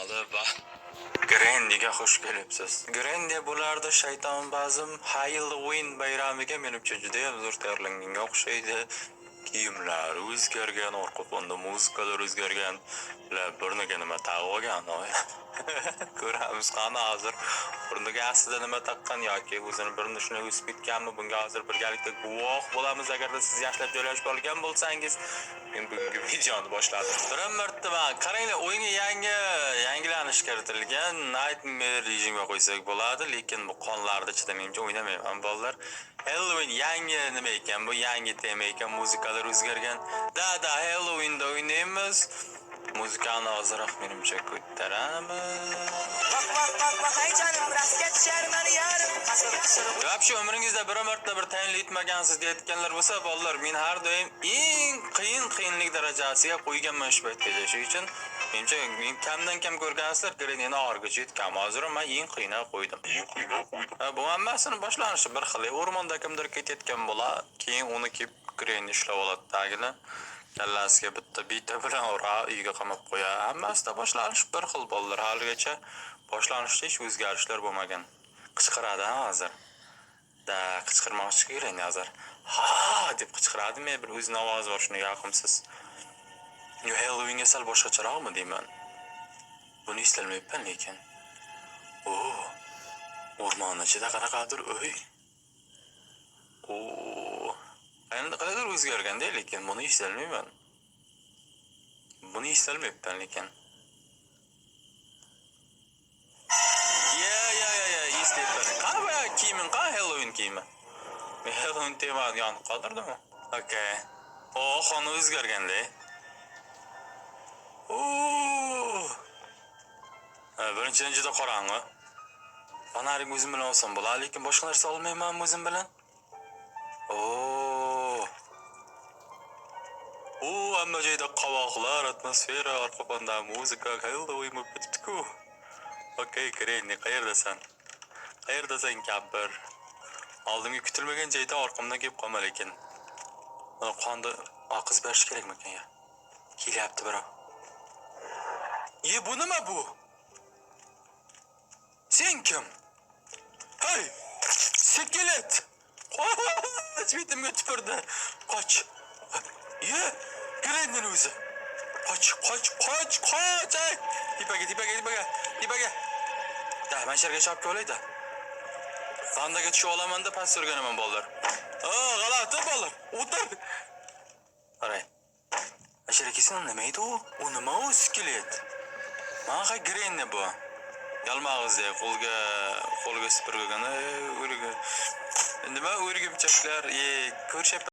G'oliba. Grandiga xush kelibsiz. Grandi bularda shayton bazm Halloween bayramiga menimcha juda ham zo'r tayyorlanganga o'xshaydi. Kiyimlar o'zgargan, orqa fonda muzikalar o'zgargan. Burniga nima taqib olgan? Ko'ramiz qani hozir. Burniga aslida nima taqqan yoki o'zini burni shunday o'sib ketganmi? Bunga hozir birgalikda guvoh bo'lamiz. Agarda siz yaxshilab joylashib olgan bo'lsangiz, men bugungi videoni boshladim. Birinchi marta qaranglar, o'yinga yangilanish kiritilgan. Nightmare rejimga qo'ysak bo'ladi, lekin bu qonlarda chidamayimcha o'ynamayman bolalar. Halloween yangi nima ekan, bu yangi tema ekan, muzikalar o'zgargan. Da Halloweenda o'ynaymiz. Muzikani ozroq menimcha ko'taramiz. Hey canım, rastga tushar meni yarim. Вообще umringizda bir marta bir tayinli yetmagansiz deyotganlar bo'lsa, bolalar, men har doim eng qiyinlik darajasiga qo'yganman shu paytgacha. Shuning uchun menimcha men kamdan kam ko'rgansizlar, Grenini orgacha yetgan. Hozir men eng qiyinga qo'ydim. Bu hammasini boshlanishi bir xil. O'rmonda kimdir ketayotgan bo'la, keyin uni kelib Gren ishlab oladi tagini. Kallasiga bitta bita bilan ura uyga qamab qo'yadi. Hammasida boshlanish bir xil bolalar. Haligacha boshlanishda hech o'zgarishlar bo'lmagan. Qichqiradi hozir. Da qichqirmoqchi kerak hozir. Ha deb qichqiradimi? Bir o'zining ovozi bor, shunga yoqimsiz. Yo Halloweenga sal boshqacharoqmi deyman. Buni eslolmayapman lekin. O'rmon ichida qanaqadir uy. Endi qanaqadir o'zgarganda, lekin buni eslolmayman. Buni eslolmayapman lekin. Qanday kiyiming, qanday Halloween kiyimi? Halloween temani yonib qoldirdimi? Okay. Xona o'zgarganda. Birinchidan juda qorong'i. Fanarik o'zim bilan olsam bo'ladi, lekin boshqa narsa olmayman o'zim bilan. Hamma joyda qovoqlar, atmosfera, orqa fonda muzika, Halloween bo'lib ketibdi-ku. Okay, Granny, qayerdasan? Qayerdasan kampir? Oldimga kutilmagan joyda orqamdan kelib qolma lekin. Qonni qiz berish kerakmi ekan? Kelyapti birov. Bu nima bu? Sen kim? Hey! Skelet! Tweetimga tupurdi. Qoch. Granny'ning o'zi. Qoch. Dibaga. Da, men sherga chopib olaydi. Qandaga tusha olaman-da past surganaman bolalar. G'alati bolalar. O'tir. Qarang. Asharakisan nima edi u? U nima u skelet? Mana Granny bu. Yalmag'izda qo'lga supurgani, nima o'rgimchaklar, ko'rsha